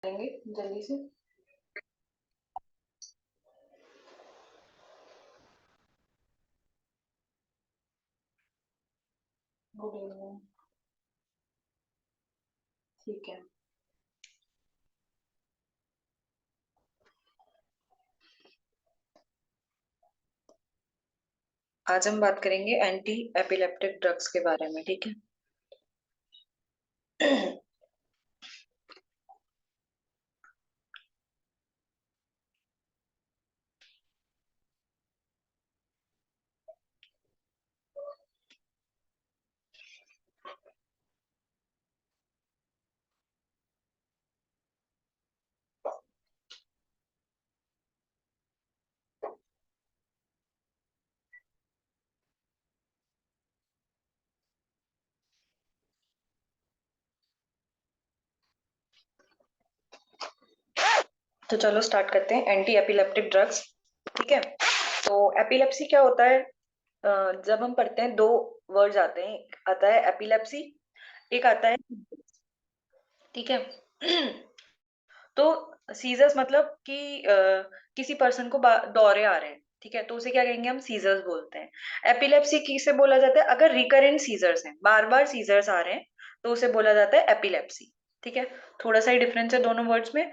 करेंगे जल्दी से। Good evening. ठीक है। आज हम बात करेंगे एंटी एपिलेप्टिक ड्रग्स के बारे में, ठीक है। तो चलो स्टार्ट करते हैं एंटी एपिलेप्टिक ड्रग्स। ठीक है। तो एपिलेप्सी क्या होता है? जब हम पढ़ते हैं दो वर्ड्स आते हैं, एक आता है एपिलेप्सी, एक आता है। ठीक है। तो सीजर्स मतलब कि किसी पर्सन को दौरे आ रहे हैं, ठीक है, तो उसे क्या कहेंगे? हम सीजर्स बोलते हैं। एपिलेप्सी किसे बोला जाता है? अगर रिकरेंट सीजर्स हैं, बार बार सीजर्स आ रहे हैं, तो उसे बोला जाता है एपिलेप्सी। ठीक है। थोड़ा सा ही डिफरेंस है दोनों वर्ड्स में।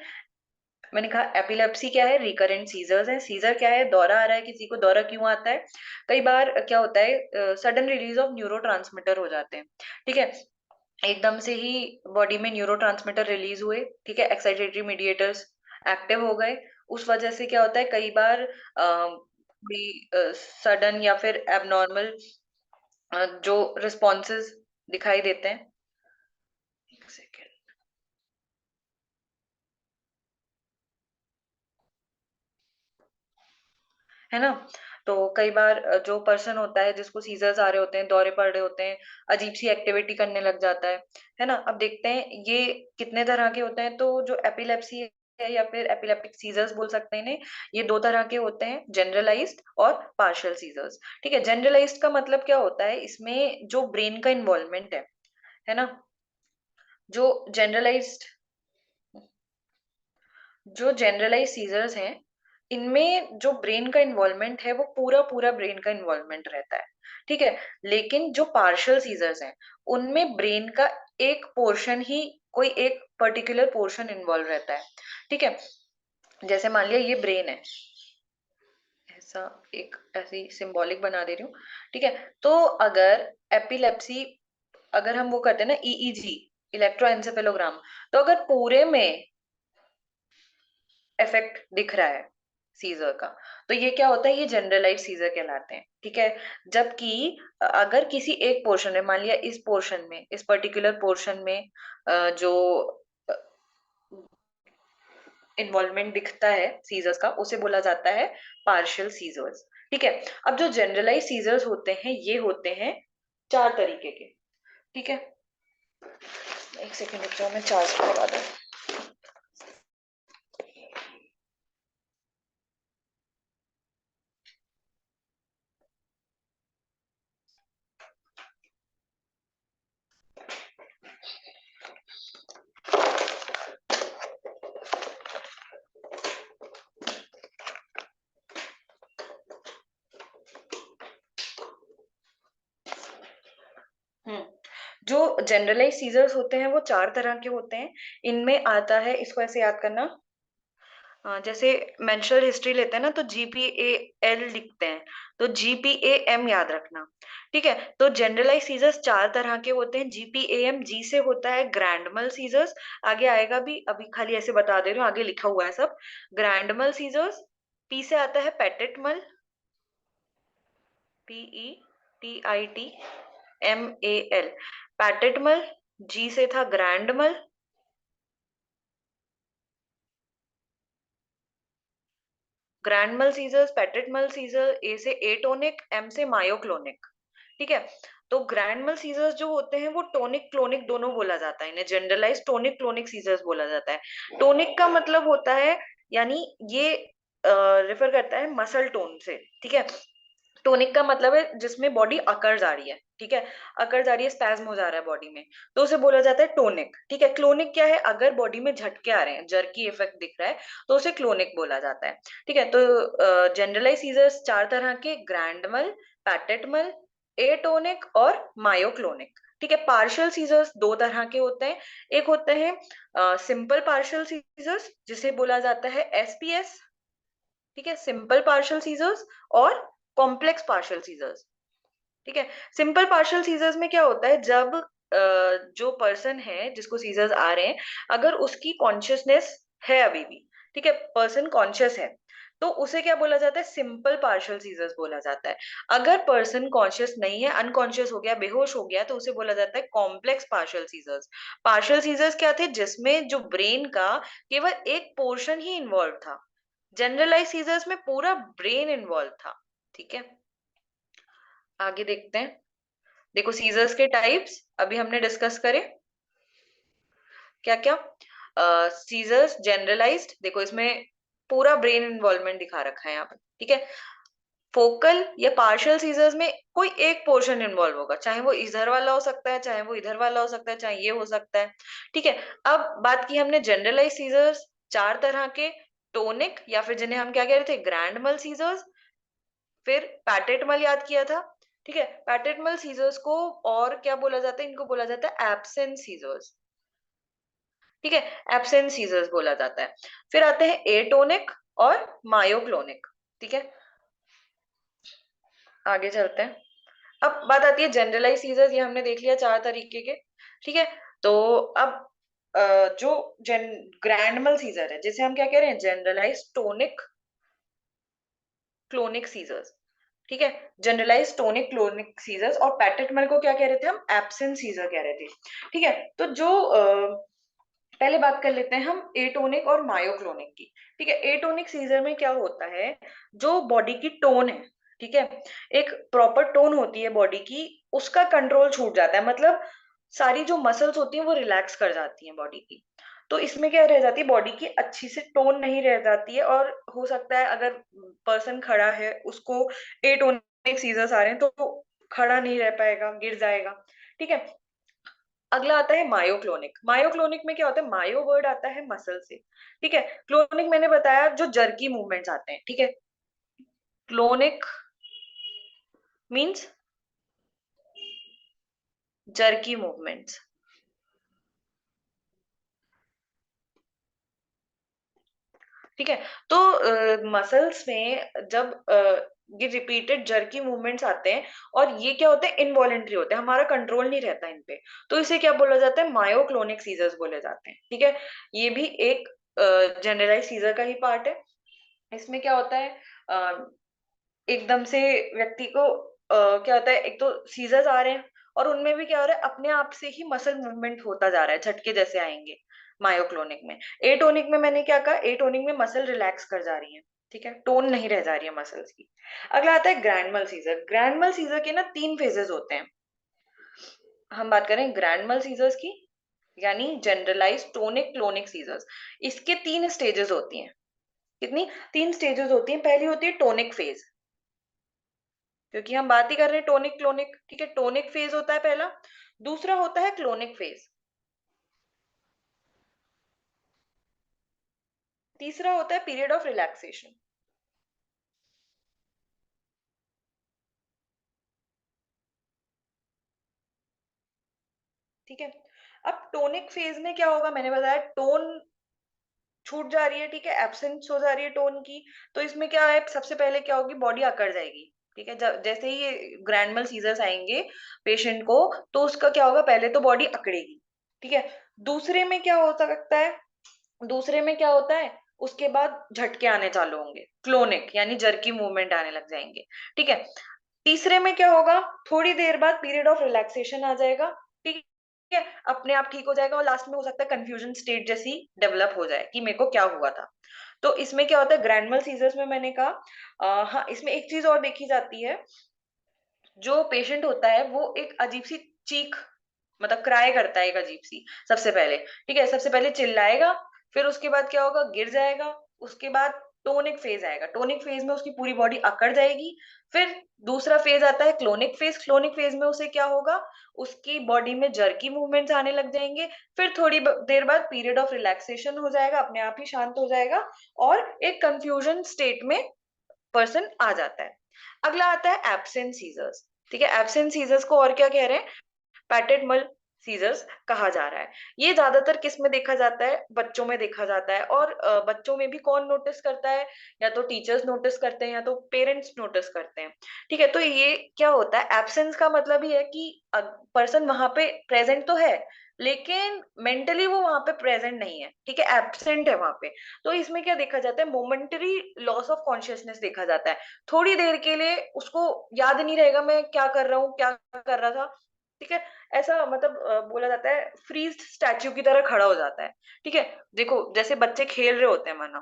मैंने कहा एपिलेप्सी क्या है? रिकरेंट सीजर्स है। सीजर क्या है? दौरा आ रहा है किसी को। दौरा क्यों आता है? कई बार क्या होता है, सडन रिलीज ऑफ न्यूरोट्रांसमीटर हो जाते हैं। ठीक है। एकदम से ही बॉडी में न्यूरोट्रांसमीटर रिलीज हुए, ठीक है, एक्साइटेटरी मीडिएटर्स एक्टिव हो गए। उस वजह से क्या होता है, कई बार सडन या फिर एबनॉर्मल जो रिस्पॉन्सेज दिखाई देते हैं। एक सेकेंड। है ना? तो कई बार जो पर्सन होता है जिसको सीजर्स आ रहे होते हैं, दौरे पड़ रहे होते हैं, अजीब सी एक्टिविटी करने लग जाता है ना? अब देखते हैं ये कितने तरह के होते हैं। तो जो एपिलेप्सी है या फिर एपिलेप्टिक सीजर्स बोल सकते हैं इन्हें, ये दो तरह के होते हैं, जनरलाइज्ड और पार्शियल सीजर्स। ठीक है। जनरलाइज्ड का मतलब क्या होता है? इसमें जो ब्रेन का इन्वॉल्वमेंट है ना, जो जनरलाइज्ड जो जनरलाइज सीजर्स हैं, इनमें जो ब्रेन का इन्वॉल्वमेंट है वो पूरा पूरा ब्रेन का इन्वॉल्वमेंट रहता है। ठीक है। लेकिन जो पार्शियल सीजर्स हैं, उनमें ब्रेन का एक पोर्शन ही, कोई एक पर्टिकुलर पोर्शन इन्वॉल्व रहता है। ठीक है। जैसे मान लिया ये ब्रेन है, ऐसा एक ऐसी सिंबॉलिक बना दे रही हूँ। ठीक है। तो अगर एपिलेप्सी, अगर हम वो करते हैं ना, ईईजी, इलेक्ट्रोएन्सेफेलोग्राम, तो अगर पूरे में इफेक्ट दिख रहा है सीजर का, तो ये क्या होता है? ये जनरलाइज सीजर कहलाते हैं। ठीक है। जबकि अगर किसी एक पोर्शन में, मान लिया इस पोर्शन में, इस पर्टिकुलर पोर्शन में जो इन्वॉल्वमेंट दिखता है सीजर्स का, उसे बोला जाता है पार्शियल सीजर्स। ठीक है। अब जो जनरलाइज सीजर्स होते हैं, ये होते हैं चार तरीके के। ठीक है। एक सेकेंड रुक जाओ, मैं चार्ज लगा दूं। हम्म। जो जनरलाइज सीजर्स होते हैं वो चार तरह के होते हैं। इनमें आता है, इसको ऐसे याद करना, जैसे मेंस्ट्रुअल हिस्ट्री लेते हैं ना, तो GPAL लिखते हैं, तो GPAM याद रखना। ठीक है। तो जनरलाइज सीजर्स चार तरह के होते हैं। GPAM, जी से होता है ग्रैंड मल सीजर्स। आगे आएगा भी, अभी खाली ऐसे बता दे रही हूँ, आगे लिखा हुआ है सब। ग्रैंड मल सीजर्स। पी से आता है पेटेट मल, PETITMAL, पेटेट मल। जी से था ग्रैंड मल। ग्रैंड मल सीजर्स, पेटेट मल सीजर, ए से एटोनिक, एम से मायोक्लोनिक। ठीक है। तो ग्रैंड मल सीजर्स जो होते हैं वो टोनिक क्लोनिक दोनों बोला जाता है, इन्हें जनरलाइज टोनिक क्लोनिक सीजर्स बोला जाता है। टोनिक का मतलब होता है, यानी ये रेफर करता है मसल टोन से। ठीक है। टोनिक का मतलब है जिसमें बॉडी अकड़ जा रही है, ठीक है, अकड़ जा रही है, स्पैज्म हो जा रहा है बॉडी में, तो उसे बोला जाता है टोनिक। ठीक है, क्लोनिक क्या है, अगर बॉडी में झटके आ रहे हैं, जर्की इफेक्ट दिख रहा है, तो उसे क्लोनिक बोला जाता है। ठीक है, तो जनरलाइज सीजर्स चार तरह के, ग्रैंड mal, पैटेट mal, एटोनिक और मायोक्लोनिक। ठीक है, पार्शियल सीजर्स दो तरह के होते हैं, एक होते हैं सिंपल पार्शियल सीजर्स जिसे बोला जाता है एसपीएस। ठीक है, सिंपल पार्शियल सीजर्स और कॉम्प्लेक्स पार्शियल सीजर्स। ठीक है, सिंपल पार्शियल सीजर्स में क्या होता है, जब जो पर्सन है जिसको सीजर्स आ रहे हैं, अगर उसकी कॉन्शियसनेस है अभी भी, ठीक है, पर्सन कॉन्शियस है, तो उसे क्या बोला जाता है, सिंपल पार्शियल सीजर्स बोला जाता है। अगर पर्सन कॉन्शियस नहीं है, अनकॉन्शियस हो गया, बेहोश हो गया, तो उसे बोला जाता है complex partial seizures. Partial seizures क्या थे, जिसमें जो ब्रेन का केवल एक पोर्शन ही इन्वॉल्व था। जनरलाइज सीजर्स में पूरा ब्रेन इन्वॉल्व था। ठीक है, आगे देखते हैं। देखो, सीजर्स के टाइप्स अभी हमने डिस्कस करे, क्या क्या। सीजर्स जनरलाइज्ड, देखो इसमें पूरा ब्रेन इन्वॉल्वमेंट दिखा रखा है यहाँ पे। ठीक है, फोकल या पार्शियल सीजर्स में कोई एक पोर्शन इन्वॉल्व होगा, चाहे वो इधर वाला हो सकता है, चाहे वो इधर वाला हो सकता है, चाहे ये हो सकता है। ठीक है, अब बात की हमने जनरलाइज सीजर्स चार तरह के, टोनिक या फिर जिन्हें हम क्या कह रहे थे, ग्रैंड mal सीजर्स, फिर पैटेट mal याद किया था। ठीक है, पैटेट mal सीजर्स को और क्या बोला जाता है, इनको बोला जाता है एब्सेंट सीजर्स। ठीक है, एब्सेंट सीजर्स बोला जाता है। फिर आते हैं एटोनिक और मायोक्लोनिक। ठीक है, आगे चलते हैं। अब बात आती है जनरलाइज सीजर्स, ये हमने देख लिया चार तरीके के। ठीक है, तो अब जो ग्रैंड mal सीजर है, जिसे हम क्या कह रहे हैं, जनरलाइज टोनिक क्लोनिक सीजर्स। ठीक है, जनरलाइज टोनिक क्लोनिक सीजर्स, और पैटेट mal को क्या कह रहे थे हम, एब्सेंट सीजर कह रहे थे। ठीक है, तो जो पहले बात कर लेते हैं हम एटोनिक और मायोक्लोनिक की। ठीक है, एटोनिक सीजर में क्या होता है, जो बॉडी की टोन है, ठीक है, एक प्रॉपर टोन होती है बॉडी की, उसका कंट्रोल छूट जाता है, मतलब सारी जो मसल्स होती हैं वो रिलैक्स कर जाती हैं बॉडी की। तो इसमें क्या रह जाती है, बॉडी की अच्छी से टोन नहीं रह जाती है, और हो सकता है अगर पर्सन खड़ा है, उसको एटोनिक सीजर्स आ रहे हैं, तो खड़ा नहीं रह पाएगा, गिर जाएगा। ठीक है, अगला आता है मायोक्लोनिक। मायोक्लोनिक में क्या होता है, मायो वर्ड आता है मसल से। ठीक है, क्लोनिक मैंने बताया जो जर्की मूवमेंट्स आते हैं। ठीक है, क्लोनिक मींस जर्की मूवमेंट्स। ठीक है, तो मसल्स में जब ये रिपीटेड जर्की मूवमेंट्स आते हैं, और ये क्या होते हैं, इनवॉलेंट्री होते हैं, हमारा कंट्रोल नहीं रहता इन पे, तो इसे क्या बोला जाता है, मायोक्लोनिक सीजर्स बोले जाते हैं। ठीक है, ये भी एक जनरलाइज सीजर का ही पार्ट है। इसमें क्या होता है, एकदम से व्यक्ति को क्या होता है, एक तो सीजर्स आ रहे हैं, और उनमें भी क्या हो रहा है, अपने आप से ही मसल मूवमेंट होता जा रहा है, झटके जैसे आएंगे मायोक्लोनिक में। एटोनिक में मैंने क्या कहा, एटोनिक में मसल रिलैक्स कर जा रही है। ठीक है, टोन नहीं रह जा रही है मसल्स की। अगला आता है grand mal seizure. Grand mal seizure के ना तीन फेजेस होते हैं। हम बात करें ग्रैंड mal सीजर्स की, यानी जनरलाइज टोनिक क्लोनिक सीजर्स, इसके तीन स्टेजेस होती हैं। कितनी, तीन स्टेजेस होती हैं। पहली होती है टोनिक फेज, क्योंकि हम बात ही कर रहे हैं टोनिक क्लोनिक। ठीक है, टोनिक फेज होता है पहला। दूसरा होता है क्लोनिक फेज। तीसरा होता है पीरियड ऑफ रिलैक्सेशन। ठीक है, अब टोनिक फेज में क्या होगा, मैंने बताया टोन छूट जा रही है। ठीक है, एब्सेंस हो जा रही है टोन की। तो इसमें क्या है, सबसे पहले क्या होगी, बॉडी अकड़ जाएगी। ठीक है, जब जैसे ही ये ग्रैंड mal सीजर्स आएंगे पेशेंट को, तो उसका क्या होगा, पहले तो बॉडी अकड़ेगी। ठीक है, दूसरे में क्या हो सकता है, दूसरे में क्या होता है, उसके बाद झटके आने चालू होंगे, क्लोनिक यानी जर्की मूवमेंट आने लग जाएंगे। ठीक है, तीसरे में क्या होगा, थोड़ी देर बाद पीरियड ऑफ रिलैक्सेशन आ जाएगा। ठीक है, अपने आप ठीक हो जाएगा, और लास्ट में हो सकता है कंफ्यूजन स्टेट जैसी डेवलप हो जाए कि मेरे को क्या हुआ था। तो इसमें क्या होता है, ग्रैंड mal सीजर्स में मैंने कहा हाँ, इसमें एक चीज और देखी जाती है, जो पेशेंट होता है वो एक अजीब सी चीख, मतलब क्राई करता है एक अजीब सी, सबसे पहले। ठीक है, सबसे पहले चिल्लाएगा, फिर उसके बाद क्या होगा, गिर जाएगा, उसके बाद टोनिक फेज आएगा। टोनिक फेज में उसकी पूरी बॉडी अकड़ जाएगी। फिर दूसरा फेज आता है क्लोनिक फेज। क्लोनिक फेज में उसे क्या होगा, उसकी बॉडी में जर्की मूवमेंट्स आने लग जाएंगे। फिर थोड़ी देर बाद पीरियड ऑफ रिलैक्सेशन हो जाएगा, अपने आप ही शांत हो जाएगा और एक कंफ्यूजन स्टेट में पर्सन आ जाता है। अगला आता है एब्सेंट सीजर्स। ठीक है, एब्सेंट सीजर्स को और क्या कह रहे हैं, पैटेट सीजर्स कहा जा रहा है। ये ज्यादातर किस में देखा जाता है, बच्चों में देखा जाता है। और बच्चों में भी कौन नोटिस करता है, या तो टीचर्स नोटिस करते हैं या तो पेरेंट्स नोटिस करते हैं। ठीक है, तो ये क्या होता है, एब्सेंस का मतलब ही है कि पर्सन वहां पे प्रेजेंट तो है लेकिन मेंटली वो वहां पे प्रेजेंट नहीं है। ठीक है, एब्सेंट है वहां पे। तो इसमें क्या देखा जाता है, मोमेंटरी लॉस ऑफ कॉन्शियसनेस देखा जाता है। थोड़ी देर के लिए उसको याद नहीं रहेगा मैं क्या कर रहा हूँ, क्या कर रहा था। ठीक है, ऐसा मतलब बोला जाता है फ्रीज स्टैच्यू की तरह खड़ा हो जाता है। ठीक है, देखो जैसे बच्चे खेल रहे होते हैं, मानो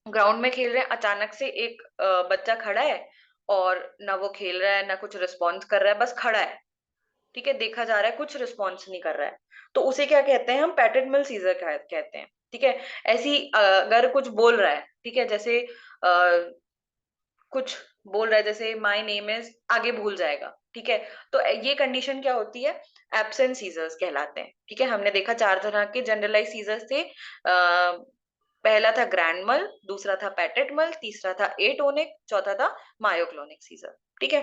ग्राउंड में खेल रहे हैं, अचानक से एक बच्चा खड़ा है और ना वो खेल रहा है ना कुछ रिस्पॉन्स कर रहा है, बस खड़ा है। ठीक है, देखा जा रहा है कुछ रिस्पॉन्स नहीं कर रहा है, तो उसे क्या कहते हैं हम, पैटेट सीजर कहते हैं। ठीक है, ऐसी अगर कुछ बोल रहा है, ठीक है, जैसे कुछ बोल रहा है जैसे माय नेम इज, आगे भूल जाएगा। ठीक है, तो ये कंडीशन क्या होती है, एब्सेंट सीजर्स कहलाते हैं। ठीक है, हमने देखा 4 तरह के जनरलाइज सीजर्स थे। पहला था ग्रैंड मल, दूसरा था पैटेट मल, तीसरा था एटोनिक, चौथा था मायोक्लोनिक सीजर। ठीक है,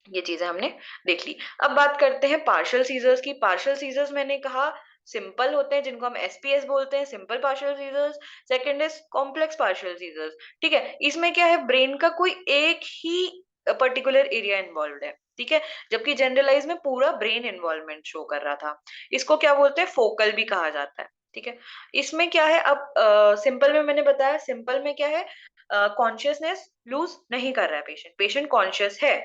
ये चीजें हमने देख ली। अब बात करते हैं पार्शियल सीजर्स की। पार्शियल सीजर्स मैंने कहा सिंपल होते हैं, जिनको हम एसपीएस बोलते हैं, simple partial seizures. Second is complex partial seizures. ठीक है, इसमें क्या है, ब्रेन का कोई एक ही पर्टिकुलर एरिया इन्वॉल्व है। ठीक है, जबकि जनरलाइज में पूरा ब्रेन इन्वॉल्वमेंट शो कर रहा था। इसको क्या बोलते हैं, फोकल भी कहा जाता है। ठीक है, इसमें क्या है, अब सिंपल में मैंने बताया, सिंपल में क्या है, कॉन्शियसनेस लूज नहीं कर रहा है पेशेंट, पेशेंट कॉन्शियस है।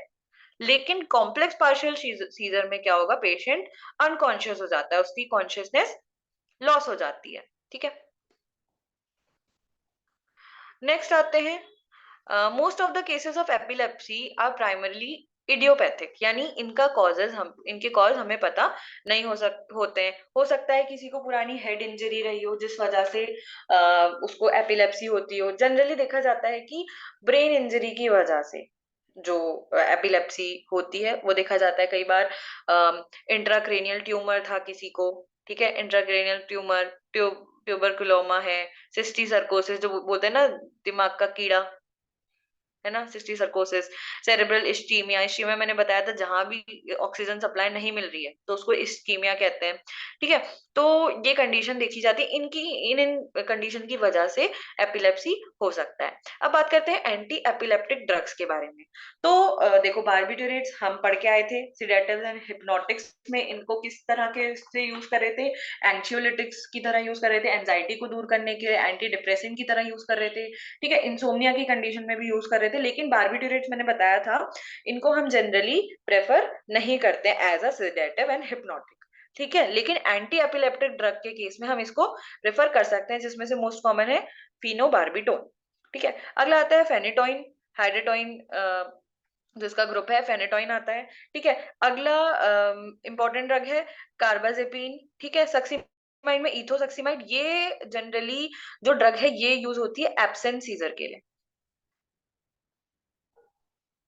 लेकिन कॉम्प्लेक्स पार्शियल सीजर में क्या होगा, पेशेंट अनकॉन्शियस हो जाता है, उसकी कॉन्शियसनेस लॉस हो जाती है। ठीक है, नेक्स्ट आते हैं, most of the cases of epilepsy are primarily idiopathic, यानी इनका कॉजेज हम, इनके कॉज हमें पता नहीं होते हैं। हो सकता है किसी को पुरानी हेड इंजरी रही हो जिस वजह से उसको एपिलेप्सी होती हो। जनरली देखा जाता है कि ब्रेन इंजरी की वजह से जो एपिलेप्सी होती है वो देखा जाता है। कई बार इंट्राक्रेनियल ट्यूमर था किसी को। ठीक है, इंट्राक्रेनियल ट्यूमर, ट्यूबरकुलोमा है, सिस्टी सर्कोसिस जो बोलते हैं ना, दिमाग का कीड़ा, है ना, सिस्टी सर्कोसिस, सेरेब्रल इस्कीमिया। इस्कीमिया मैंने बताया था जहां भी ऑक्सीजन सप्लाई नहीं मिल रही है तो उसको इस्कीमिया कहते हैं। ठीक है, तो ये कंडीशन देखी जाती है, इनकी इन इन कंडीशन की वजह से एपिलेप्सी हो सकता है। अब बात करते हैं एंटी एपिलेप्टिक ड्रग्स के बारे में। तो देखो बारबिटूरेट्स हम पढ़ के आए थे, सिडेटिव्स एंड हिप्नोटिक्स में इनको किस तरह के से यूज कर रहे थे, एंक्सियोलिटिक्स की तरह यूज कर रहे थे, एंजाइटी को दूर करने के लिए एंटी डिप्रेसेंट की तरह यूज कर रहे थे। ठीक है, इंसोम्निया की कंडीशन में भी यूज कर रहे थे। लेकिन बारबिटूरेट्स मैंने बताया था, इनको हम जनरली प्रेफर नहीं करते as a sedative and hypnotic. ठीक है, लेकिन एंटी एपिलेप्टिक ड्रग के केस में हम इसको प्रेफर कर सकते हैं, जिसमें से मोस्ट कॉमन है फिनोबार्बिटोन। ठीक है, अगला आता है फेनेटोइन, हाइड्रोटोइन, जिसका ग्रुप है फेनेटोइन आता है। ठीक है, अगला इंपॉर्टेंट ड्रग है कार्बाजेपिन। ठीक है, सक्सीमाइड में इथोसक्सीमाइड, ये जनरली जो ड्रग है ये यूज होती है एब्सेंट सीजर के लिए।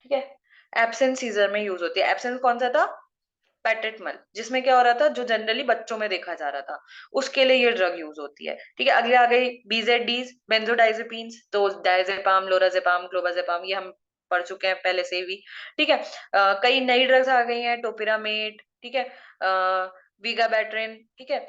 ठीक है, एब्सेंट सीजर में यूज होती है। एब्सेंट कौन सा था, पैटेटमल, जिसमें क्या हो रहा था, जो जनरली बच्चों में देखा जा रहा था, उसके लिए ये ड्रग यूज होती है। ठीक है, अगले आ गई बीजेडीज, बेंजोडाइजेपिन्स, तो डायजेपाम, लोराजेपाम, क्लोबाजेपाम, ये हम पढ़ चुके हैं पहले से भी। ठीक है, कई नई ड्रग्स आ गई हैं, टोपिरामेट। ठीक है, वीगाबैट्रिन। ठीक है,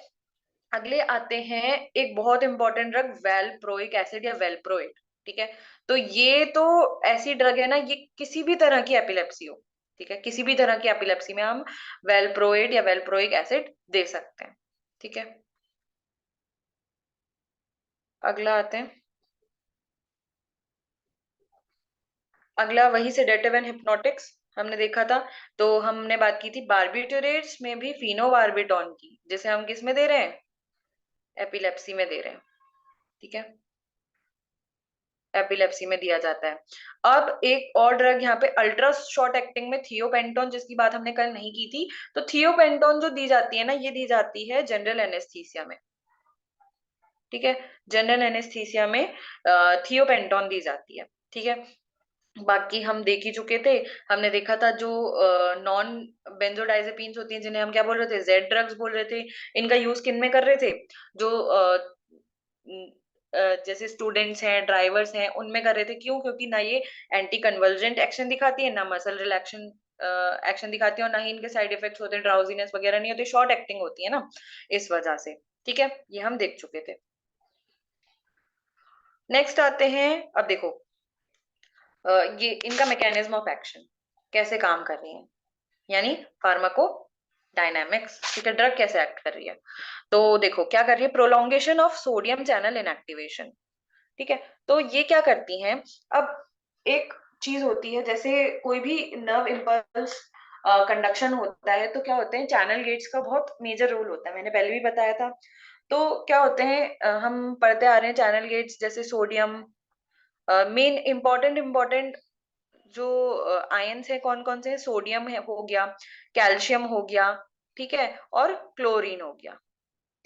अगले आते हैं एक बहुत इंपॉर्टेंट ड्रग वेलप्रोइक एसिड या वेलप्रोइट। ठीक है, तो ये तो ऐसी ड्रग है ना, ये किसी भी तरह की एपिलेप्सी हो, ठीक है, किसी भी तरह की एपिलेप्सी में हम वेलप्रोइट या वेलप्रोइक एसिड दे सकते हैं। ठीक है, अगला आते हैं, अगला वही सेडेटिव एंड हिप्नोटिक्स हमने देखा था। तो हमने बात की थी बारबिटूरेट्स में भी फिनोबार्बिटॉन की, जिसे हम किस में दे रहे हैं, एपिलेप्सी में दे रहे हैं। ठीक है, एपिलेप्सी में दिया जाता है। अब एक और ड्रग यहाँ पे अल्ट्रा शॉर्ट एक्टिंग में थियोपेंटोन, जिसकी बात हमने कल नहीं की थी। तो थियोपेंटोन जो दी जाती है ना, ये दी जाती है जनरल एनेस्थीसिया में। ठीक है, जनरल एनेस्थीसिया में थियोपेंटोन दी जाती है। ठीक है, बाकी हम देख ही चुके थे, हमने देखा था जो नॉन बेंजोडाइजेपिन्स होती हैं जिन्हें हम क्या बोल रहे थे, जेड ड्रग्स बोल रहे थे, इनका यूज किन में कर रहे थे, जो जैसे स्टूडेंट्स हैं, ड्राइवर्स हैं, उनमें कर रहे थे। क्यों? क्योंकि ना ये एंटी कन्वर्जेंट एक्शन दिखाती है, ना मसल रिलैक्शन एक्शन दिखाती है, और ना ही इनके साइड इफेक्ट्स होते हैं, ड्राउजीनेस वगैरह नहीं होती, शॉर्ट एक्टिंग होती है ना, इस वजह से। ठीक है, ये हम देख चुके थे। नेक्स्ट आते हैं, अब देखो ये इनका मैकेनिज्म ऑफ एक्शन कैसे काम कर रही है, यानी फार्माको डायनामिक्स। ठीक है, ड्रग कैसे एक्ट कर रही है, तो देखो क्या कर रही है, prolongation of sodium channel inactivation. ठीक है, तो ये क्या करती हैं, अब एक चीज होती है, जैसे कोई भी नर्व इम्पल्स कंडक्शन होता है, तो क्या होते हैं, चैनल गेट्स का बहुत मेजर रोल होता है, मैंने पहले भी बताया था। तो क्या होते हैं, हम पढ़ते आ रहे हैं चैनल गेट्स, जैसे सोडियम, मेन इंपॉर्टेंट जो आयंस है कौन कौन से हैं, सोडियम है हो गया, कैल्शियम हो गया, ठीक है, और क्लोरीन हो गया।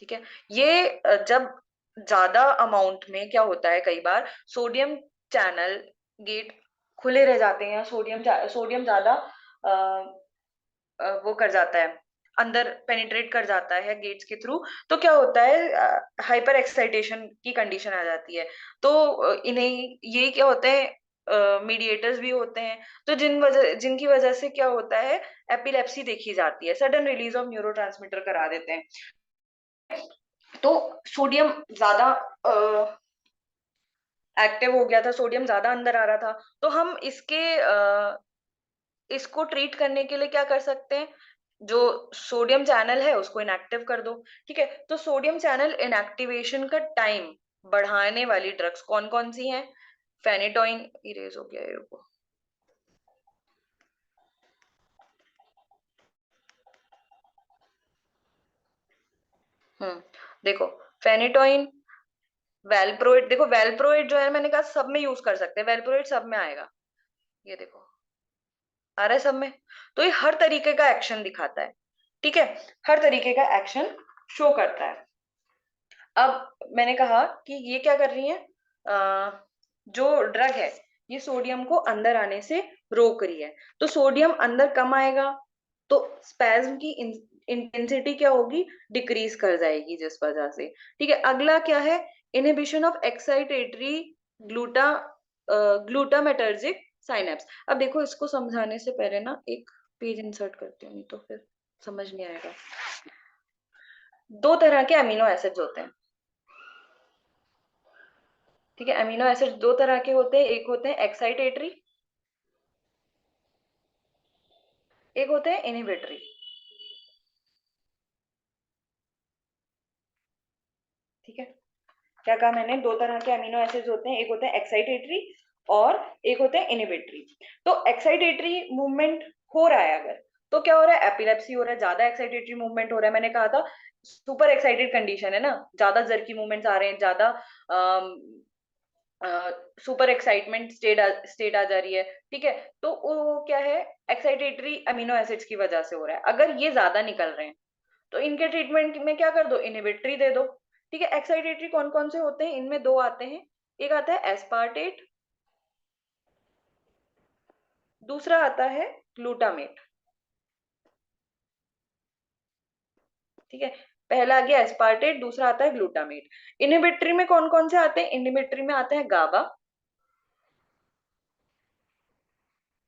ठीक है, ये जब ज्यादा अमाउंट में क्या होता है, कई बार सोडियम चैनल गेट खुले रह जाते हैं, या सोडियम ज्यादा वो कर जाता है, अंदर पेनिट्रेट कर जाता है गेट्स के थ्रू, तो क्या होता है, हाइपर एक्साइटेशन की कंडीशन आ जाती है। तो इन्हें ये क्या होते हैं, मीडिएटर्स भी होते हैं, तो जिनकी वजह से क्या होता है, एपिलेप्सी देखी जाती है, सडन रिलीज ऑफ न्यूरोट्रांसमीटर करा देते हैं। तो सोडियम ज्यादा एक्टिव हो गया था, सोडियम ज्यादा अंदर आ रहा था, तो हम इसको ट्रीट करने के लिए क्या कर सकते हैं, जो सोडियम चैनल है उसको इनएक्टिव कर दो। ठीक है, तो सोडियम चैनल इनएक्टिवेशन का टाइम बढ़ाने वाली ड्रग्स कौन कौन सी हैं, फेनिटोइन, इरेज हो गया ये रुको, देखो फेनिटोइन, वेलप्रोइड, देखो वेलप्रोइड जो है मैंने कहा सब में यूज कर सकते हैं, वेलप्रोइड सब में आएगा, ये देखो आ रहा है सब में, तो ये हर तरीके का एक्शन दिखाता है। ठीक है, हर तरीके का एक्शन शो करता है। अब मैंने कहा कि ये क्या कर रही है, जो ड्रग है ये सोडियम को अंदर आने से रोक रही है, तो सोडियम अंदर कम आएगा, तो स्पैज्म की इंटेंसिटी क्या होगी, डिक्रीज कर जाएगी, जिस वजह से। ठीक है, अगला क्या है, inhibition of excitatory gluta glutamatergic synapse. अब देखो इसको समझाने से पहले ना एक पेज इंसर्ट करती हूँ, नहीं तो फिर समझ नहीं आएगा। दो तरह के अमीनो एसिड्स होते हैं। ठीक है, अमीनो एसिड दो तरह के होते हैं, एक होते हैं एक्साइटेटरी, एक होते हैं इनहिबिटरी। ठीक है, क्या कहा मैंने, दो तरह के अमीनो एसिड्स होते हैं, एक होते हैं एक्साइटेटरी और एक होते हैं इनहिबिटरी। तो एक्साइटेटरी मूवमेंट हो रहा है अगर, तो क्या हो रहा है, एपिलेप्सी हो रहा है, ज्यादा एक्साइटेटरी मूवमेंट हो रहा है, मैंने कहा था सुपर एक्साइटेड कंडीशन है ना, ज्यादा जर्की मूवमेंट्स आ रहे हैं, ज्यादा सुपर एक्साइटमेंट स्टेट आ जा रही है। ठीक है, तो वो क्या है, एक्साइटेटरी अमीनो एसिड्स की वजह से हो रहा है। अगर ये ज्यादा निकल रहे हैं तो इनके ट्रीटमेंट में क्या कर दो, इनहिबिटरी दे दो। ठीक है, एक्साइटेटरी कौन कौन से होते हैं, इनमें दो आते हैं, एक आता है एस्पार्टेट, दूसरा आता है ग्लूटामेट। ठीक है, पहला आ गया एस्पार्टेट, दूसरा आता है ग्लूटामेट। इनहिबिटरी में कौन कौन से आते हैं, इनहिबिटरी में आते हैं गाबा,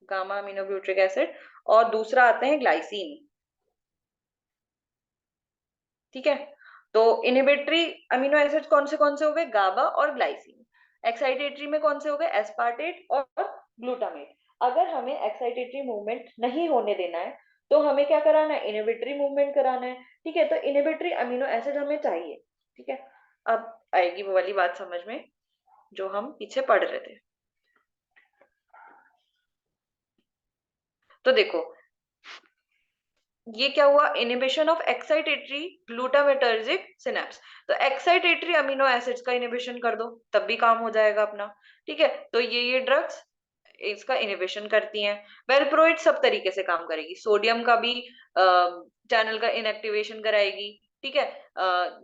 गामा अमीनोब्यूटिक एसिड, और दूसरा आते हैं ग्लाइसिन। ठीक है, तो इनहिबिटरी अमीनो एसिड कौन से हो गए, गाबा और ग्लाइसिन। एक्साइटेटरी में कौन से हो गए, एस्पार्टेट और ग्लूटामेट। अगर हमें एक्साइटेटरी मूवमेंट नहीं होने देना है तो हमें क्या कराना है, इनहिबिटरी मूवमेंट कराना है। ठीक है, तो इनहिबिटरी अमीनो एसिड हमें चाहिए। ठीक है, अब आएगी वो वाली बात समझ में जो हम पीछे पढ़ रहे थे। तो देखो ये क्या हुआ, इनिबिशन ऑफ एक्साइटेटरी ग्लूटामेटर्जिक सिनेप्स। तो एक्साइटेटरी अमीनो एसिड्स का इनिबिशन कर दो तब भी काम हो जाएगा अपना। ठीक है, तो ये ड्रग्स इसका इनिबिशन करती हैं। वेलप्रोइड सब तरीके से काम करेगी, सोडियम का भी चैनल का इनएक्टिवेशन कराएगी, ठीक है।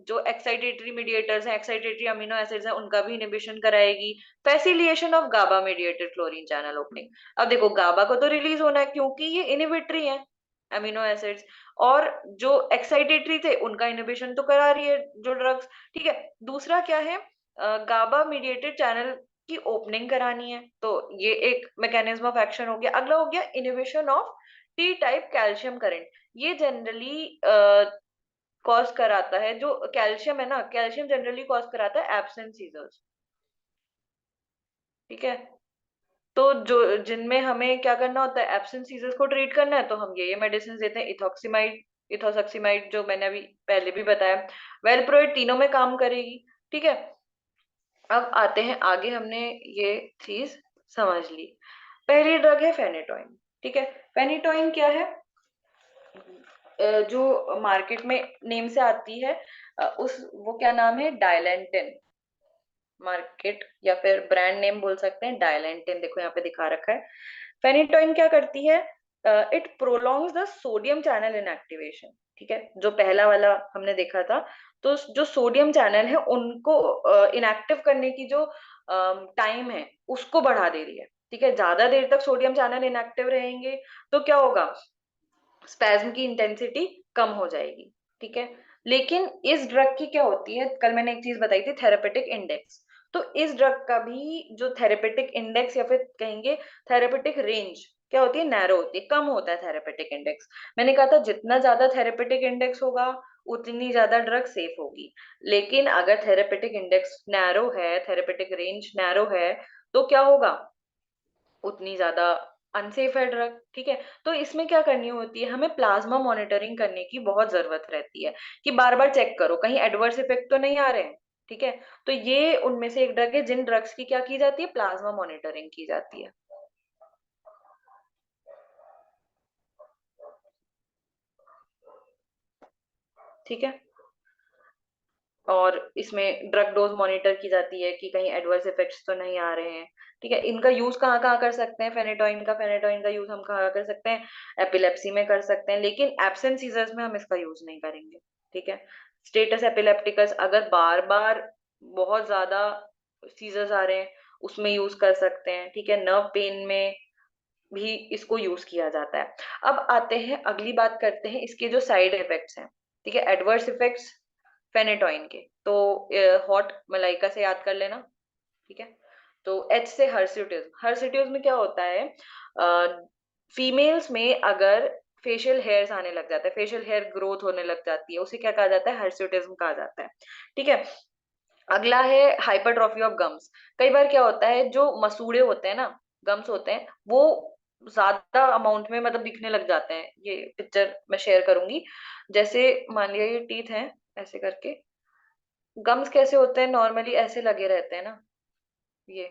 जो एक्साइटेटरी मीडिएटर्स हैं, एक्साइटेटरी अमीनो एसिड्स हैं, उनका भी इनिबिशन कराएगी। Facilitation of GABA mediated chlorine channel opening. अब देखो गाबा को तो रिलीज होना है क्योंकि ये इनिबिटरी है अमीनो एसिड्स, और जो एक्साइटेटरी थे उनका इनिबिशन तो करा रही है जो ड्रग्स। ठीक है। दूसरा क्या है, गाबा मीडिएटेड चैनल की ओपनिंग करानी है, तो ये एक मैकेनिज्म ऑफ एक्शन हो गया। अगला हो गया inhibition of T type calcium current. ये जनरली कॉज कराता है, जो कैल्शियम है ना, कैल्शियम जनरली कॉज कराता है एब्सेंट सीजर्स। ठीक है। तो जो जिनमें हमें क्या करना होता है, एब्सेंट सीजर्स को ट्रीट करना है, तो हम ये मेडिसिन देते हैं, इथॉक्सीमाइड, इथोसक्सीमाइड जो मैंने अभी पहले भी बताया। वेलप्रोइड तीनों में काम करेगी। ठीक है। अब आते हैं आगे, हमने ये चीज समझ ली। पहली ड्रग है फेनेटोइन। ठीक है। फेनेटोइन क्या है, जो मार्केट में नेम से आती है, उस वो क्या नाम है, डायलेंटिन। मार्केट या फिर ब्रांड नेम बोल सकते हैं डायलेंटिन, देखो यहाँ पे दिखा रखा है। फेनिटोइन क्या करती है, it prolongs the sodium channel inactivation. ठीक है। जो पहला वाला हमने देखा था, तो जो सोडियम चैनल है उनको इनएक्टिव करने की जो टाइम है उसको बढ़ा दे रही है। ठीक है। ज्यादा देर तक सोडियम चैनल इनएक्टिव रहेंगे तो क्या होगा, स्पैज्म की इंटेंसिटी कम हो जाएगी। ठीक है। लेकिन इस ड्रग की क्या होती है, कल मैंने एक चीज बताई थी, थेरेपेटिक इंडेक्स। तो इस ड्रग का भी जो थेरेपेटिक इंडेक्स या फिर कहेंगे थेरेपेटिक रेंज क्या होती है, नैरो होती है, कम होता है थेरेपेटिक इंडेक्स। मैंने कहा था जितना ज्यादा थेरेपेटिक इंडेक्स होगा उतनी ज्यादा ड्रग सेफ होगी। लेकिन अगर थेरेपेटिक इंडेक्स नैरो है, थेरेपेटिक रेंज नैरो है, तो क्या होगा, उतनी ज्यादा अनसेफ है ड्रग। ठीक है। तो इसमें क्या करनी होती है, हमें प्लाज्मा मॉनिटरिंग करने की बहुत जरूरत रहती है, कि बार बार चेक करो कहीं एडवर्स इफेक्ट तो नहीं आ रहे हैं। ठीक है। तो ये उनमें से एक ड्रग है जिन ड्रग्स की क्या की जाती है, प्लाज्मा मॉनिटरिंग की जाती है। ठीक है। और इसमें ड्रग डोज मॉनिटर की जाती है कि कहीं एडवर्स इफेक्ट्स तो नहीं आ रहे हैं। ठीक है। इनका यूज कहाँ कहाँ कर सकते हैं, फेनेटोइन का यूज हम कहाँ कर सकते हैं, एपिलेप्सी में कर सकते हैं, लेकिन एब्सेंट सीजर्स में हम इसका यूज नहीं करेंगे। ठीक है। स्टेटस एपिलेप्टिकस, अगर बार बार बहुत ज्यादा सीजर्स आ रहे हैं उसमें यूज कर सकते हैं। ठीक है। नर्व पेन में भी इसको यूज किया जाता है। अब आते हैं, अगली बात करते हैं इसके जो साइड इफेक्ट्स हैं। ठीक है। एडवर्स इफेक्ट्स फेनेटोइन के, तो हॉट मलाइका से याद कर लेना। ठीक है। तो एच से हर्सिट्यूज, हर्सिट्यूज में क्या होता है, फीमेल्स में अगर फेशियल हेयर्स आने लग जाता है, फेशियल हेयर ग्रोथ होने लग जाती है, उसे क्या कहा जाता है, हर्सिटिज्म कहा जाता है। ठीक है। अगला है हाइपरट्रॉफी ऑफ गम्स। कई बार क्या होता है, जो मसूड़े होते हैं ना, गम्स होते हैं, वो ज्यादा अमाउंट में मतलब दिखने लग जाते हैं। ये पिक्चर मैं शेयर करूंगी। जैसे मान लिया ये टीथ है, ऐसे करके गम्स कैसे होते हैं, नॉर्मली ऐसे लगे रहते हैं ना, ये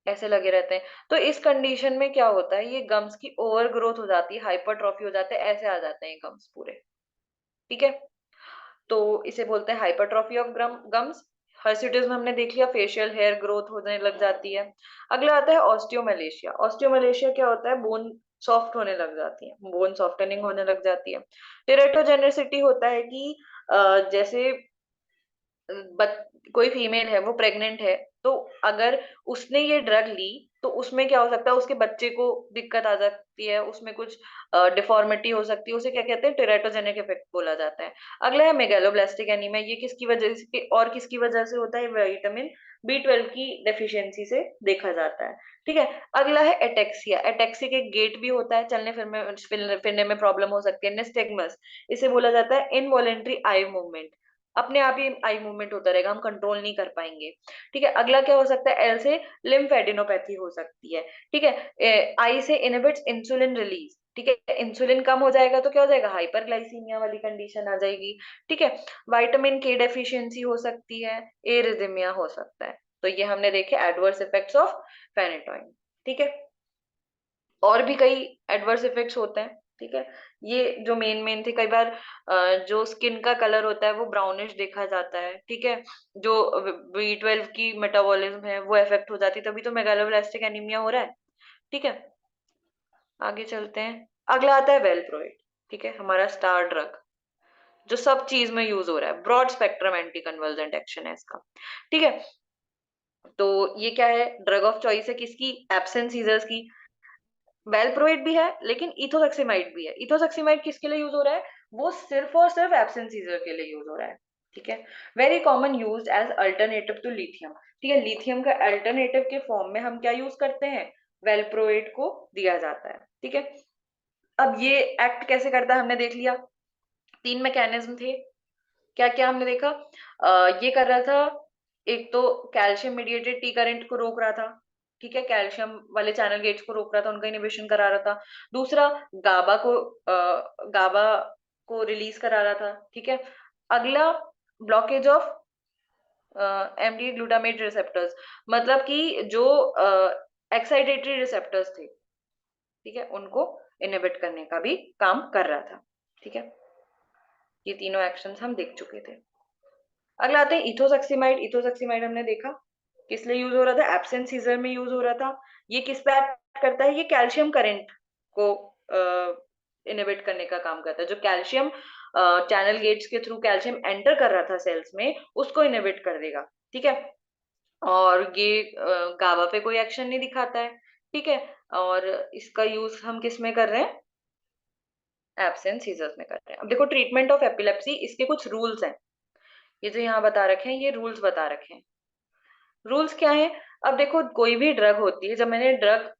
ऐसे लगे रहते हैं। तो इस कंडीशन में क्या होता है, ये गम्स की ओवर ग्रोथ हो जाती है, हाइपरट्रॉफी हो जाता है, ऐसे आ जाते हैं गम्स पूरे। ठीक है। तो इसे बोलते हैं हाइपरट्रॉफी ऑफ गम्स। हर्सिटिज्म हमने देख लिया, फेशियल हेयर ग्रोथ होने लग जाती है। अगला आता है ऑस्टियोमलेशिया। ऑस्टियोमलेशिया क्या होता है, बोन सॉफ्ट होने लग जाती है, बोन सॉफ्टनिंग होने लग जाती है। टेरेटोजेनेसिटी होता है कि जैसे कोई फीमेल है वो प्रेग्नेंट है, तो अगर उसने ये ड्रग ली तो उसमें क्या हो सकता है, उसके बच्चे को दिक्कत आ सकती है, उसमें कुछ डिफॉर्मिटी हो सकती है, उसे क्या कहते हैं, टेराटोजेनिक इफेक्ट बोला जाता है। अगला है मेगालोब्लास्टिक एनीमिया। ये किसकी वजह से और किसकी वजह से होता है, विटामिन B12 की डेफिशिएंसी से देखा जाता है। ठीक है। अगला है एटेक्सिया। एटेक्सिक एक गेट भी होता है, चलने फिरने में प्रॉब्लम हो सकती है। निस्टेगमस, इसे बोला जाता है इनवॉलेंट्री आई मूवमेंट, अपने आप ही आई मूवमेंट होता रहेगा, हम कंट्रोल नहीं कर पाएंगे। ठीक है। अगला क्या हो सकता है, एल से लिम्फेडिनोपैथी हो सकती है। ठीक है। आई से इनहिबिट्स इंसुलिन रिलीज। ठीक है। इंसुलिन कम हो जाएगा तो क्या हो जाएगा, हाइपरग्लाइसीमिया वाली कंडीशन आ जाएगी। ठीक है। विटामिन के डेफिशिएंसी हो सकती है, एरिथमिया हो सकता है। तो ये हमने देखे एडवर्स इफेक्ट्स ऑफ फेनेटोइन। ठीक है। और भी कई एडवर्स इफेक्ट्स होते हैं। ठीक है। ये जो मेन मेन थे, कई बार जो स्किन का कलर होता है वो ब्राउनिश देखा जाता है। ठीक है। जो B12 की मेटाबॉलिज्म है वो इफेक्ट हो जाती है, तभी तो मेगालोब्लास्टिक एनीमिया हो रहा है। ठीक है। आगे चलते हैं। अगला आता है वेलप्रोइड। ठीक है। हमारा स्टार ड्रग, जो सब चीज में यूज हो रहा है, broad spectrum anti convergent action है इसका, ठीक है। तो ये क्या है, ड्रग ऑफ चॉइस है किसकी, एब्सेंट सीजर्स की। वेलप्रोइड भी है लेकिन इथोसेक्सिमाइड भी है। इथोसेक्सिमाइड किसके लिए यूज हो रहा है, वो सिर्फ और सिर्फ एब्सेंट सीजर के लिए यूज हो रहा है, ठीक है। Very common use as alternative to lithium, ठीक है। लिथियम का अल्टरनेटिव के फॉर्म में हम क्या यूज करते हैं, वेलप्रोइड को दिया जाता है, ठीक है। अब ये एक्ट कैसे करता है हमने देख लिया, तीन मैकेनिज्म थे, क्या क्या हमने देखा, ये कर रहा था, एक तो कैल्शियम मीडिएटेड टी करंट को रोक रहा था, ठीक है, कैल्शियम वाले चैनल गेट्स को रोक रहा था, उनका इनिबिशन करा रहा था। दूसरा गाबा को गाबा को रिलीज करा रहा था, ठीक है। अगला blockage of MD glutamate receptors, मतलब कि जो एक्साइटेटरी रिसेप्टर्स थे, ठीक है, उनको इनहिबिट करने का भी काम कर रहा था, ठीक है। ये तीनों एक्शंस हम देख चुके थे। अगला आते हैं इथोसेक्सिमाइड। इथोसेक्सिमाइड हमने देखा किस लिए यूज हो रहा था, एब्सेंट सीजर में यूज हो रहा था। ये किस पे एक्ट करता है, ये कैल्शियम करंट को इनहिबिट करने का काम करता है। जो कैल्शियम चैनल गेट्स के थ्रू कैल्शियम एंटर कर रहा था सेल्स में, उसको इनहिबिट कर देगा, ठीक है। और ये गाबा पे कोई एक्शन नहीं दिखाता है, ठीक है। और इसका यूज हम किस में कर रहे हैं, एब्सेंट सीजर्स में कर रहे हैं। अब देखो ट्रीटमेंट ऑफ एपिलेप्सी, इसके कुछ रूल्स हैं, ये जो यहाँ बता रखे हैं ये रूल्स बता रखे हैं। रूल्स क्या है, अब देखो कोई भी ड्रग होती है, जब मैंने ड्रग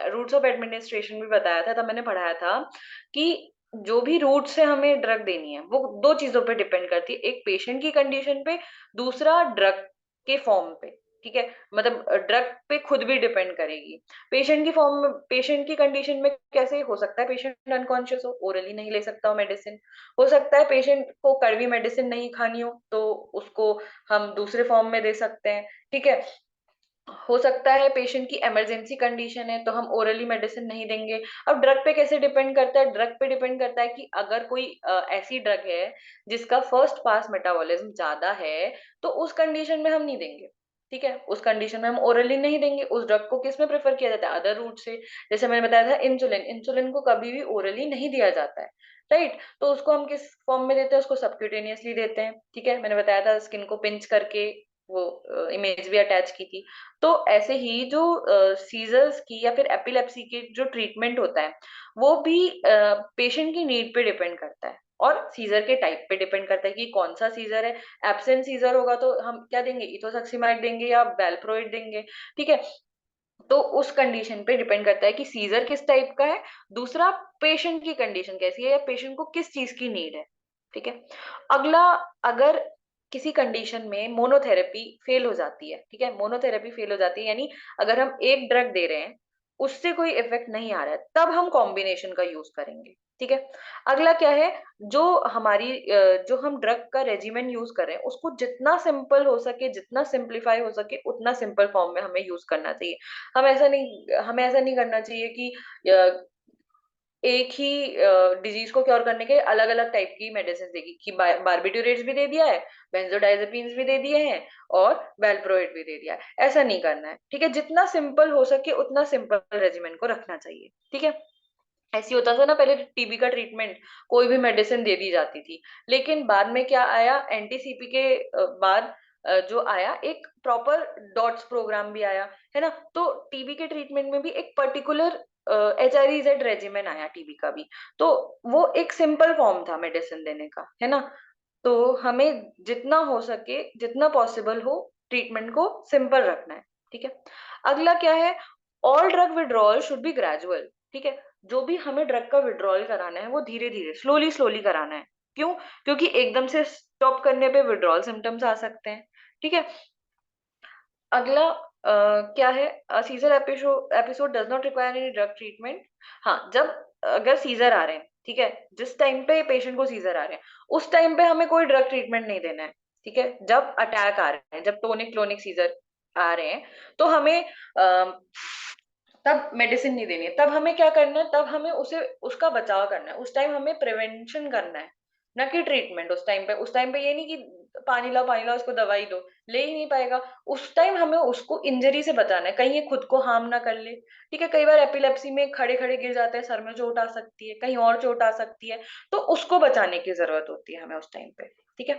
रूट्स ऑफ एडमिनिस्ट्रेशन भी बताया था, तब मैंने पढ़ाया था कि जो भी रूट से हमें ड्रग देनी है वो दो चीजों पे डिपेंड करती है, एक पेशेंट की कंडीशन पे, दूसरा ड्रग के फॉर्म पे, ठीक है। मतलब ड्रग पे खुद भी डिपेंड करेगी। पेशेंट की फॉर्म में, पेशेंट की कंडीशन में कैसे हो सकता है, पेशेंट अनकॉन्शियस हो, ओरली नहीं ले सकता हो मेडिसिन, हो सकता है पेशेंट को कड़वी मेडिसिन नहीं खानी हो तो उसको हम दूसरे फॉर्म में दे सकते हैं, ठीक है। हो सकता है पेशेंट की इमरजेंसी कंडीशन है तो हम ओरली मेडिसिन नहीं देंगे। अब ड्रग पे कैसे डिपेंड करता है, ड्रग पे डिपेंड करता है कि अगर कोई ऐसी ड्रग है जिसका फर्स्ट पास मेटाबॉलिज्म ज्यादा है तो उस कंडीशन में हम नहीं देंगे, ठीक है। उस कंडीशन में हम ओरली नहीं देंगे। उस ड्रग को किस में प्रेफर किया जाता है, अदर रूट से। जैसे मैंने बताया था इंसुलिन, इंसुलिन को कभी भी ओरली नहीं दिया जाता है, राइट। तो उसको हम किस फॉर्म में देते हैं, उसको सबक्यूटेनियसली देते हैं, ठीक है। मैंने बताया था स्किन को पिंच करके वो इमेज भी अटैच की थी। तो ऐसे ही जो सीजर्स की या फिर एपिलेप्सी की जो ट्रीटमेंट होता है वो भी पेशेंट की नीड पे डिपेंड करता है और सीजर के टाइप पे डिपेंड करता है कि कौन सा सीजर है। एब्सेंट सीजर होगा तो हम क्या देंगे, इथोसक्सिमाइड देंगे या वेलप्रोइड देंगे, ठीक है। तो उस कंडीशन पे डिपेंड करता है कि सीजर किस टाइप का है, दूसरा पेशेंट की कंडीशन कैसी है या पेशेंट को किस चीज की नीड है, ठीक है। अगला, अगर किसी कंडीशन में मोनोथेरेपी फेल हो जाती है, ठीक है, मोनोथेरेपी फेल हो जाती है यानी अगर हम एक ड्रग दे रहे हैं उससे कोई इफेक्ट नहीं आ रहा है, तब हम कॉम्बिनेशन का यूज करेंगे, ठीक है। अगला क्या है, जो हमारी जो हम ड्रग का रेजिमेन यूज कर रहे हैं उसको जितना सिंपल हो सके, जितना सिंप्लीफाई हो सके उतना सिंपल फॉर्म में हमें यूज करना चाहिए। हमें ऐसा नहीं करना चाहिए कि एक ही डिजीज को क्योर करने के अलग अलग टाइप की मेडिसिन देगी, कि बारबिट्यूरेट्स भी दे दिया है, बेंजोडाइजेपिन्स भी दे दिए हैं और वेलप्रोइड भी दे दिया है, ऐसा नहीं करना है, ठीक है। जितना सिंपल हो सके उतना सिंपल रेजिमेंट को रखना चाहिए, ठीक है। ऐसी होता था ना पहले टीबी का ट्रीटमेंट, कोई भी मेडिसिन दे दी जाती थी, लेकिन बाद में क्या आया, एनटीसीपी के बाद जो आया एक प्रॉपर डॉट्स प्रोग्राम भी आया, है ना। तो टीबी के ट्रीटमेंट में भी एक पर्टिकुलर HREZ रेजिमेन आया टीबी का भी। तो वो एक सिंपल फॉर्म था मेडिसिन देने का, है ना। तो हमें जितना हो सके, जितना पॉसिबल हो, ट्रीटमेंट को सिंपल रखना है, ठीक है। अगला क्या है, all drug withdrawal should be gradual, ठीक है। जो भी हमें ड्रग का विड्रॉल कराना है वो धीरे धीरे स्लोली स्लोली कराना है। क्यों, क्योंकि एकदम से स्टॉप करने पे विड्रॉल सिम्टम्स आ सकते हैं, ठीक है। अगला क्या है, seizure episode does not require any drug treatment. हाँ, जब अगर सीजर आ रहे हैं, ठीक है, जिस टाइम पे पेशेंट को सीजर आ रहे हैं उस टाइम पे हमें कोई ड्रग ट्रीटमेंट नहीं देना है, ठीक है। जब अटैक आ रहे हैं, जब टोनिक क्लोनिक सीजर आ रहे हैं तो हमें तब मेडिसिन नहीं देनी है। तब हमें क्या करना है, तब हमें उसे उसका बचाव करना है, उस टाइम हमें प्रिवेंशन करना है, ना कि ट्रीटमेंट। उस टाइम पे ये नहीं कि पानी लाओ उसको दवाई दो, ले ही नहीं पाएगा। उस टाइम हमें उसको इंजरी से बचाना है, कहीं ये खुद को हार्म ना कर ले। ठीक है, कई बार एपिलेप्सी में खड़े खड़े गिर जाते हैं, सर में चोट आ सकती है, कहीं और चोट आ सकती है, तो उसको बचाने की जरूरत होती है हमें उस टाइम पे। ठीक है,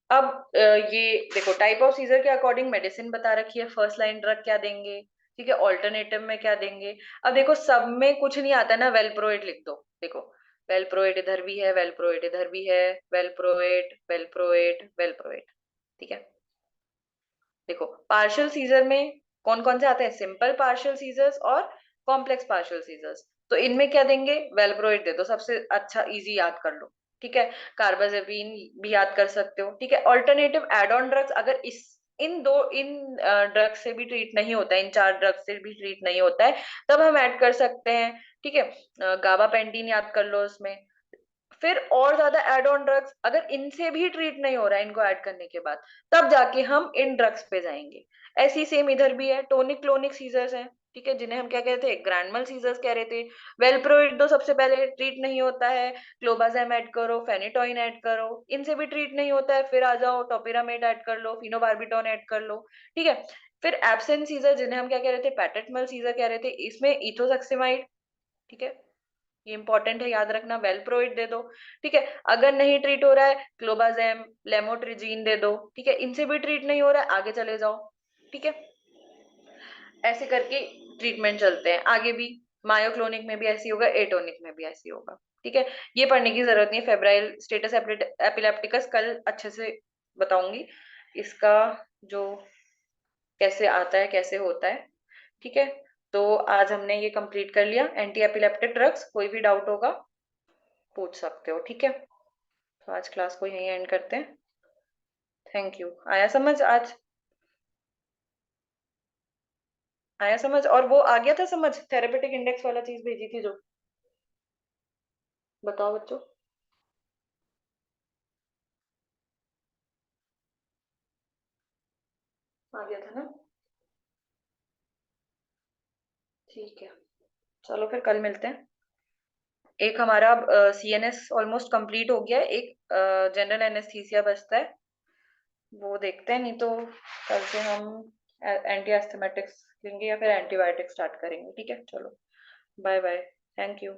अब ये देखो, टाइप ऑफ सीजर के अकॉर्डिंग मेडिसिन बता रखी है, फर्स्ट लाइन ड्रग क्या देंगे, ठीक है, ऑल्टरनेटिव में क्या देंगे। अब देखो, सब में कुछ नहीं आता ना, वेलप्रोएट लिख दो। देखो, वेलप्रोएट इधर भी है, वेलप्रोएट इधर भी है, वेलप्रोएट वेलप्रोएट वेलप्रोएट। ठीक है, देखो पार्शियल सीजर में कौन कौन से आते हैं, सिंपल पार्शियल सीजर्स और कॉम्प्लेक्स पार्शियल सीजर्स। तो इनमें क्या देंगे, वेलप्रोएट दे दो, सबसे अच्छा, इजी याद कर लो। ठीक है, कार्बाजेपिन भी याद कर सकते हो। ठीक है, ऑल्टरनेटिव एड ऑन ड्रग्स, अगर इन ड्रग्स से भी ट्रीट नहीं होता है, इन 4 ड्रग्स से भी ट्रीट नहीं होता है, तब हम ऐड कर सकते हैं। ठीक है, गाबापेंटिन याद कर लो उसमें। फिर और ज्यादा एड ऑन ड्रग्स, अगर इनसे भी ट्रीट नहीं हो रहा है इनको ऐड करने के बाद, तब जाके हम इन ड्रग्स पे जाएंगे। ऐसी सेम इधर भी है, टोनिक क्लोनिक सीजर्स हैं। ठीक है, जिन्हें हम क्या कहते थे, ग्रैंडमल सीजर्स कह रहे थे। वेलप्रोइड दो, सबसे पहले ट्रीट नहीं होता है, क्लोबाजेम ऐड करो, फेनिटोइन ऐड करो, इनसे भी ट्रीट नहीं होता है, फिर आ जाओ टोपिरामेट ऐड कर लो, फिनोबार्बिटोन ऐड कर लो। ठीक है, फिर एब्सेंट सीजर, जिन्हें हम क्या कह रहे थे, पैटेटमल सीजर कह रहे थे, इसमें इथोसक्सिमाइड। ठीक है, ये इंपॉर्टेंट है, याद रखना, वेलप्रोइड दे दो। ठीक है, अगर नहीं ट्रीट हो रहा है, क्लोबाजेम लेमोट्रिजीन दे दो। ठीक है, इनसे भी ट्रीट नहीं हो रहा है, आगे चले जाओ। ठीक है, ऐसे करके ट्रीटमेंट चलते हैं आगे भी। मायोक्लोनिक में भी ऐसी होगा, एटोनिक में भी ऐसी होगा। ठीक है, ये पढ़ने की जरूरत नहीं है, फेब्राइल स्टेटस एपिलेप्टिकस कल अच्छे से बताऊंगी, इसका जो कैसे आता है, कैसे होता है। ठीक है, तो आज हमने ये कंप्लीट कर लिया, एंटी एपिलेप्टिक ड्रग्स। कोई भी डाउट होगा पूछ सकते हो। ठीक है, तो आज क्लास को यहीं एंड करते हैं। Thank you. आया समझ आज? आया समझ? और वो आ गया था समझ, थेरेपेटिक इंडेक्स वाला चीज भेजी थी जो, बताओ बच्चों। आ गया था ना? ठीक है, चलो फिर कल मिलते हैं। एक हमारा सीएनएस ऑलमोस्ट कंप्लीट हो गया है, एक जनरल एनेस्थीसिया बचता है, वो देखते हैं, नहीं तो कल से हम एंटी एस्थमेटिक्स लेंगे या फिर एंटीबायोटिक स्टार्ट करेंगे। ठीक है, चलो, बाय बाय, थैंक यू।